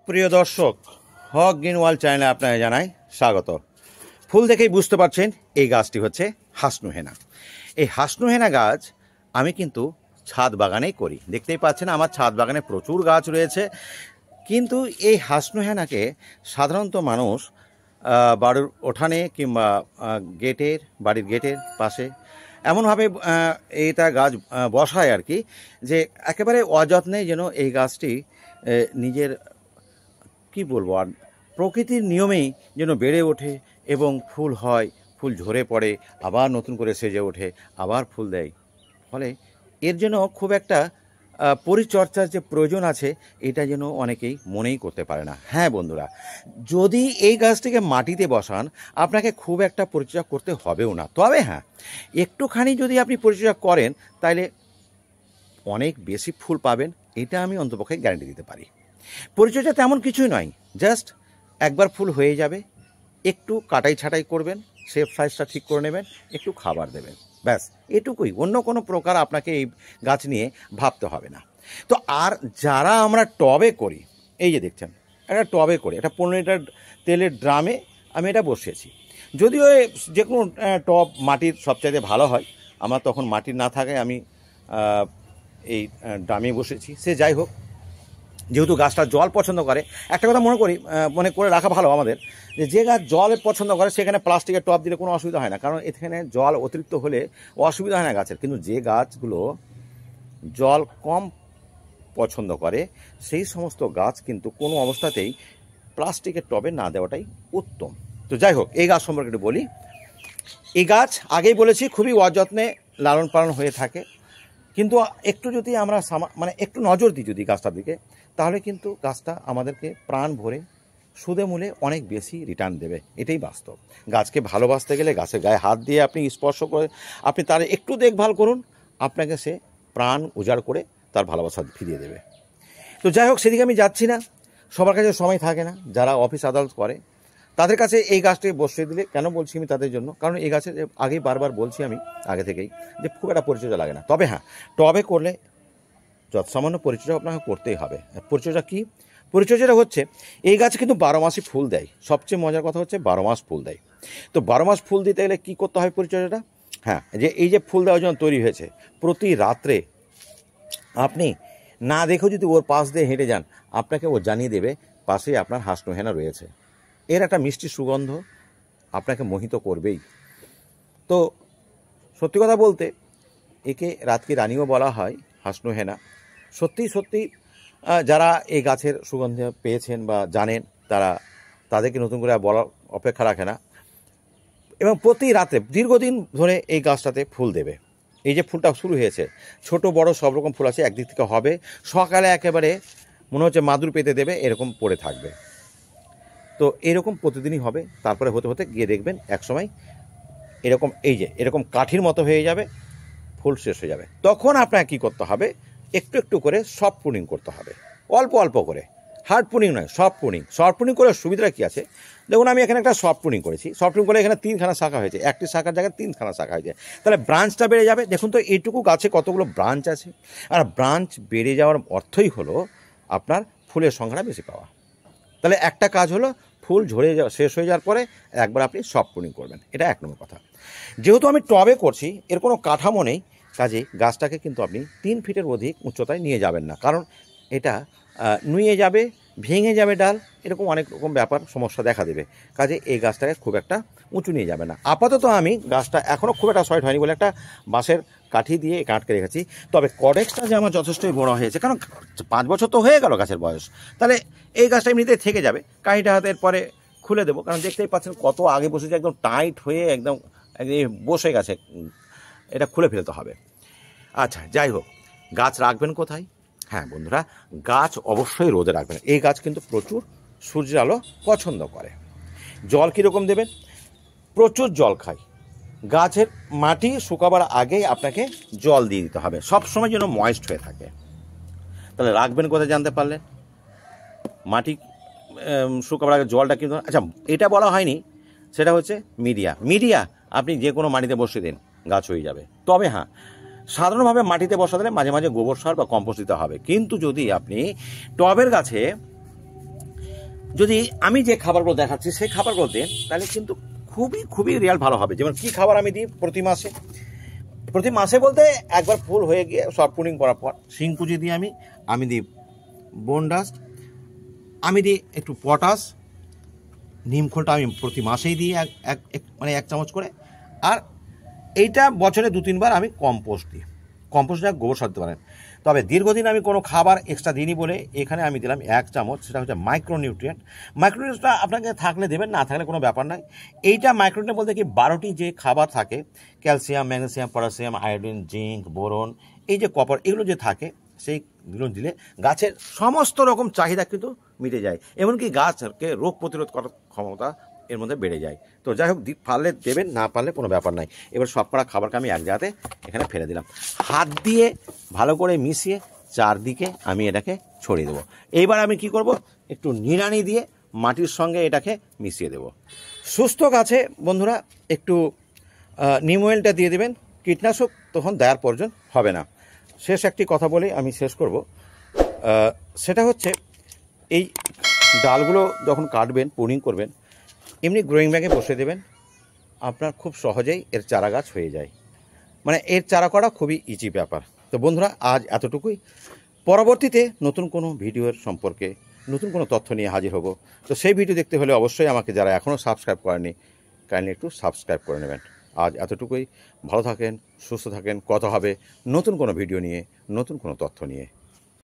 প্রিয় দর্শক, হক green world চ্যানেলে আপনাকে জানাই স্বাগত। ফুল দেখেই বুঝতে পারছেন এই গাছটি হচ্ছে হাসনুহেনা। এই হাসনুহেনা গাছ আমি কিন্তু ছাদ বাগানেই করি। দেখতেই পাচ্ছেন আমার ছাদ বাগানে প্রচুর গাছ রয়েছে। কিন্তু এই হাসনুহেনাকে সাধারণত মানুষ বাড়ির উঠানে কিংবা বাড়ির গেটের পাশে এমনভাবে এইটা গাছ বসায় আর কি, যে একেবারে অযত্নে যেন এই গাছটি নিজের কি বলবো আর প্রকৃতির নিয়মেই যেন বেড়ে ওঠে এবং ফুল হয়, ফুল ঝরে পড়ে, আবার নতুন করে সেজে ওঠে, আবার ফুল দেয়। ফলে এর জন্য খুব একটা পরিচর্যার যে প্রয়োজন আছে এটা যেন অনেকেই মনেই করতে পারে না। হ্যাঁ বন্ধুরা, যদি এই গাছটিকে মাটিতে বসান আপনাকে খুব একটা পরিচর্যা করতে হবেও না। তবে হ্যাঁ, একটুখানি যদি আপনি পরিচর্যা করেন তাহলে অনেক বেশি ফুল পাবেন, এটা আমি অন্তপক্ষে গ্যারান্টি দিতে পারি। পরিচর্যা তেমন কিছুই নয়, জাস্ট একবার ফুল হয়ে যাবে, একটু কাটাই ছাটাই করবেন, শেপ সাইজটা ঠিক করে নেবেন, একটু খাবার দেবেন, ব্যাস এটুকুই। অন্য কোনো প্রকার আপনাকে এই গাছ নিয়ে ভাবতে হবে না। তো আর যারা আমরা টবে করি, এই যে দেখছেন একটা টবে করি, একটা 15 লিটার তেলের ড্রামে আমি এটা বসিয়েছি। যদিও যে কোনো টব মাটির সবচাইতে ভালো হয়, আমার তখন মাটির না থাকায় আমি এই ড্রামে বসেছি। সে যাই হোক, যেহেতু গাছটা জল পছন্দ করে, একটা কথা মনে করে রাখা ভালো আমাদের, যে গাছ জল পছন্দ করে সেখানে প্লাস্টিকের টব দিলে কোনো অসুবিধা হয় না, কারণ এখানে জল অতিরিক্ত হলে অসুবিধা হয় না গাছের। কিন্তু যে গাছগুলো জল কম পছন্দ করে সেই সমস্ত গাছ কিন্তু কোনো অবস্থাতেই প্লাস্টিকের টবে না দেওয়াটাই উত্তম। তো যাই হোক, এই গাছ সম্পর্কে একটু বলি। এই গাছ আগেই বলেছি খুবই অযত্নে লালন পালন হয়ে থাকে, কিন্তু একটু যদি আমরা একটু নজর দিই যদি গাছটার দিকে, তাহলে কিন্তু গাছটা আমাদেরকে প্রাণ ভরে সুদে মূলে অনেক বেশি রিটার্ন দেবে, এটাই বাস্তব। গাছকে ভালোবাসতে গেলে গাছের গায়ে হাত দিয়ে আপনি স্পর্শ করে আপনি তার একটু দেখভাল করুন, আপনাকে সে প্রাণ উজাড় করে তার ভালোবাসা ফিরিয়ে দেবে। তো যাই হোক, সেদিকে আমি যাচ্ছি না, সবার কাছে সময় থাকে না। যারা অফিস আদালত করে তাদের কাছে এই গাছটি বসিয়ে দিলে, কেন বলছি আমি তাদের জন্য, কারণ এই গাছে আগেই বারবার বলছি আমি আগে থেকেই যে খুব একটা পরিচর্যা লাগে না। তবে হ্যাঁ, টবে করলে যৎসামান্য পরিচর্যা আপনাকে করতেই হবে। পরিচর্যা কী? পরিচর্যাটা হচ্ছে এই গাছে কিন্তু 12 মাসই ফুল দেয়। সবচেয়ে মজার কথা হচ্ছে 12 মাস ফুল দেয়। তো 12 মাস ফুল দিতে গেলে কী করতে হয় পরিচর্যাটা? হ্যাঁ, এই যে ফুল দেওয়ার জন্য তৈরি হয়েছে, প্রতি রাত্রে আপনি না দেখেও যদি ওর পাশ দিয়ে হেঁটে যান, আপনাকে ও জানিয়ে দেবে পাশেই আপনার হাসনুহেনা রয়েছে। এর একটা মিষ্টি সুগন্ধ আপনাকে মোহিত করবেই। তো সত্যি কথা বলতে একে রাতকি রানীও বলা হয়, হাসনুহেনা। সত্যি যারা এই গাছের সুগন্ধ পেয়েছেন বা জানেন, তাদেরকে নতুন করে বলার অপেক্ষা রাখে না। এবং প্রতি রাতে দীর্ঘদিন ধরে এই গাছটাতে ফুল দেবে। এই যে ফুলটা শুরু হয়েছে, ছোট বড় সব রকম ফুল আছে, একদিক থেকে হবে, সকালে একেবারে মনে হচ্ছে মাদুর পেতে দেবে এরকম পড়ে থাকবে। তো এরকম প্রতিদিনই হবে, তারপরে হতে হতে গিয়ে দেখবেন একসময় এরকম কাঠির মতো হয়ে যাবে, ফুল শেষ হয়ে যাবে। তখন আপনাকে কী করতে হবে? একটু একটু করে সফট প্রুনিং করতে হবে, অল্প অল্প করে, হার্ড প্রুনিং নয়, সফট প্রুনিং। সফট প্রুনিং করে সুবিধাটা কী আছে দেখুন, আমি এখানে একটা সফট প্রুনিং করেছি। সফট প্রুনিং করে এখানে 3খানা শাখা হয়েছে, একটি শাখার জায়গায় 3খানা শাখা হয়েছে, তাহলে ব্রাঞ্চটা বেড়ে যাবে। দেখুন তো এইটুকু গাছে কতগুলো ব্রাঞ্চ আছে, আর ব্রাঞ্চ বেড়ে যাওয়ার অর্থই হলো আপনার ফুলের সংখ্যাটা বেশি পাওয়া। তাহলে একটা কাজ হলো, ফুল শেষ হয়ে যাওয়ার পরে একবার আপনি সফট প্রুনিং করবেন, এটা 1 নম্বর কথা। যেহেতু আমি টবে করছি, এর কোনো কাঠামো নেই, কাজে গাছটাকে কিন্তু আপনি 3 ফিটের অধিক উচ্চতায় নিয়ে যাবেন না, কারণ এটা নুয়ে যাবে, ভেঙে যাবে ডাল, এরকম অনেক রকম সমস্যা দেখা দেবে। কাজে এই গাছটাকে খুব একটা উঁচু নিয়ে যাবে না। আপাতত আমি গাছটা এখনও খুব একটা সয়েট হয়নি বলে একটা বাঁশের কাঠি দিয়ে আটকে রেখেছি। তবে কডেক্সটা যে আমার যথেষ্টই বড় হয়েছে, কারণ 5 বছর তো হয়ে গেল গাছের বয়স, তাহলে এই গাছটা এমনিতে থেকে যাবে। কাঠিটা হাতের পরে খুলে দেবো, কারণ দেখতেই পাচ্ছেন কত আগে বসেছে, একদম টাইট হয়ে একদম বসে গেছে, এটা খুলে ফেলতে হবে। আচ্ছা, যাই হোক, গাছ রাখবেন কোথায়? হ্যাঁ বন্ধুরা, গাছ অবশ্যই রোদে রাখবেন। এই গাছ কিন্তু প্রচুর সূর্যের আলো পছন্দ করে। জল কীরকম দেবেন? প্রচুর জল খায়। গাছের মাটি শুকাবার আগেই আপনাকে জল দিয়ে দিতে হবে, সবসময় যেন ময়েস্ট হয়ে থাকে। তাহলে রাখবেন কোথায় জানতে পারলেন? মাটি শুকাবার আগে জলটা কিন্তু, আচ্ছা এটা বলা হয়নি, সেটা হচ্ছে মিডিয়া আপনি যে কোনো মাটিতে বসিয়ে দিন, গাছ হয়ে যাবে। তবে হ্যাঁ, সাধারণভাবে মাটিতে বসা দিলে মাঝে মাঝে গোবর সার বা কম্পোস্ট দিতে হবে। কিন্তু যদি আপনি টবের গাছে যদি আমি যে খাবারগুলো দেখাচ্ছি সেই খাবারগুলো দেন তাহলে কিন্তু খুবই খুবই রিয়াল ভালো হবে। যেমন কী খাবার আমি দিই প্রতি মাসে বলতে একবার ফুল হয়ে গিয়ে সব পুডিং করার পর শিংকুচি দিই আমি দিই বোনডাস্ট, আমি দিই একটু পটাশ, নিমখোলটা আমি প্রতি মাসেই দিই মানে 1 চামচ করে। আর এইটা বছরে 2-3 বার আমি কম্পোস্ট দিই। কম্পোস্টটা গোবর সার দিতে পারেন। তবে দীর্ঘদিন আমি কোনো খাবার এক্সট্রা দিইনি বলে এখানে আমি দিলাম 1 চামচ, সেটা হচ্ছে মাইক্রোনিউট্রিয়েন্ট। মাইক্রোনিউট্রিয়েন্টটা আপনাকে থাকলে দেবেন, না থাকলে কোনো ব্যাপার নয়। এইটা মাইক্রোনিউট্রিয়েন্ট বলতে কি 12টি যে খাবার থাকে, calcium, magnesium, potassium, iodine, zinc, boron, এই যে কপার, এগুলো যে থাকে সেইগুলো দিলে গাছের সমস্ত রকম চাহিদা কিন্তু মিটে যায়। এমনকি গাছকে রোগ প্রতিরোধ করার ক্ষমতা এর মধ্যে বেড়ে যায়। তো যাই হোক, পারলে দেবেন, না পারলে কোনো ব্যাপার নাই। এবার সব করা খাবারকে আমি এক জায়গাতে এখানে ফেলে দিলাম। হাত দিয়ে ভালো করে মিশিয়ে চারদিকে আমি এটাকে ছড়িয়ে দেবো। এইবার আমি কি করব, একটু নিড়ানি দিয়ে মাটির সঙ্গে এটাকে মিশিয়ে দেব। সুস্থ গাছে বন্ধুরা একটু নিম অয়েলটা দিয়ে দেবেন, কীটনাশক তখন দেওয়ার প্রয়োজন হবে না। শেষ একটি কথা বলে আমি শেষ করব, সেটা হচ্ছে এই ডালগুলো যখন কাটবেন, প্রুনিং করবেন, এমনি গ্রোয়িং ব্যাগে বসে দেবেন, আপনার খুব সহজেই এর চারা গাছ হয়ে যায়। মানে এর চারা করা খুবই ইজি ব্যাপার। তো বন্ধুরা, আজ এতটুকুই। পরবর্তীতে নতুন কোনো ভিডিওর সম্পর্কে নতুন কোনো তথ্য নিয়ে হাজির হব। তো সেই ভিডিও দেখতে হলে অবশ্যই আমাকে, যারা এখনও সাবস্ক্রাইব করেনি, কাইন্ডলি একটু সাবস্ক্রাইব করে নেবেন। আজ এতটুকুই। ভালো থাকেন, সুস্থ থাকেন। কথা হবে নতুন কোনো ভিডিও নিয়ে, নতুন কোনো তথ্য নিয়ে।